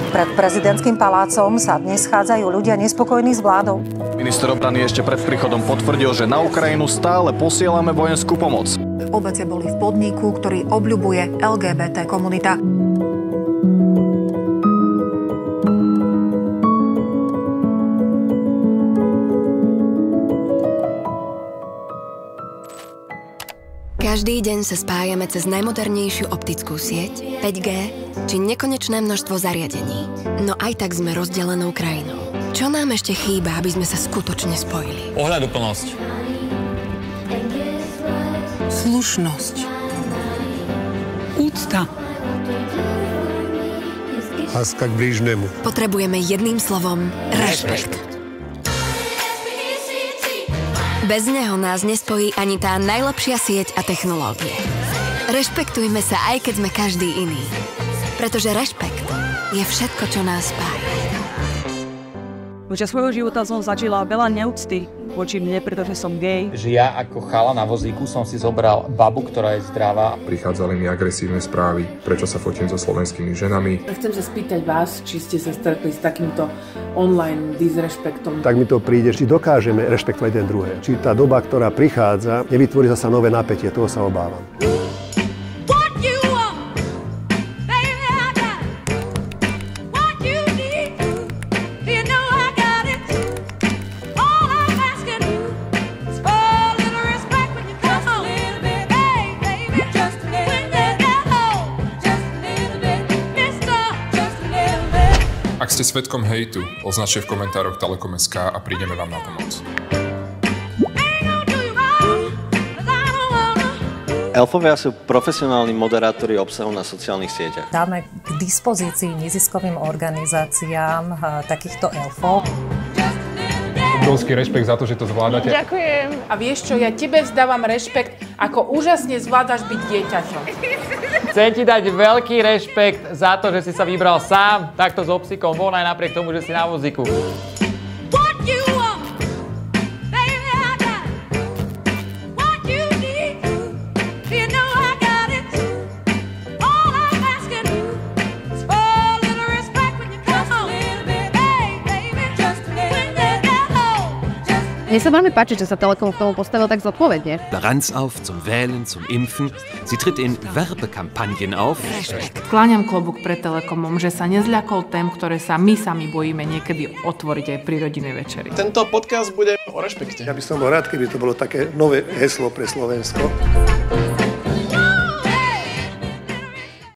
Pred prezidentským palácom sa dnes schádzajú ľudia nespokojní s vládou. Minister obrany ešte pred príchodom potvrdil, že na Ukrajinu stále posielame vojenskú pomoc. Obete boli v podniku, ktorý obľubuje LGBT komunita. Každý deň sa spájame cez najmodernejšiu optickú sieť, 5G, či nekonečné množstvo zariadení. No aj tak sme rozdelenou krajinou. Čo nám ešte chýba, aby sme sa skutočne spojili? Ohľaduplnosť. Slušnosť. Úcta. Láska k blížnemu. Potrebujeme jedným slovom rešpekt. Bez neho nás nespojí ani tá najlepšia sieť a technológie. Rešpektujme sa, aj keď sme každý iný. Pretože rešpekt je všetko, čo nás spája. Počas svojho života som zažila veľa neúcty voči mne, pretože som gej. Že ja ako chala na vozíku som si zobral babu, ktorá je zdravá. Prichádzali mi agresívne správy, prečo sa fotím so slovenskými ženami. Chcem sa spýtať vás, či ste sa stretli s takýmto online disrešpektom. Tak mi to príde, či dokážeme rešpektovať jeden druhé. Či tá doba, ktorá prichádza, nevytvorí zasa nové napätie, toho sa obávam. Ak ste svedkom hejtu, označte v komentároch Telekom.sk a prídeme vám na pomoc. Elfovia sú profesionálni moderátori obsahu na sociálnych sieťach. Dáme k dispozícii neziskovým organizáciám takýchto elfov. Obrovský rešpekt za to, že to zvládate. Ďakujem. A vieš čo, ja tebe vzdávam rešpekt, ako úžasne zvládaš byť dieťaťom. Chcem ti dať veľký rešpekt za to, že si sa vybral sám takto s obsikom von aj napriek tomu, že si na vozíku. Mne sa veľmi páči, že sa Telekom k tomu postavil tak zodpovedne. Toleranz auf zum Wählen, zum Impfen. Sie tritt in Werbekampagnen auf. Kláňam klobúk pred Telekomom, že sa nezľakol tém, ktoré sa my sami bojíme niekedy otvoriť aj pri rodinnej večeri. Tento podcast bude o rešpekte. Ja by som bol rád, keby to bolo také nové heslo pre Slovensko.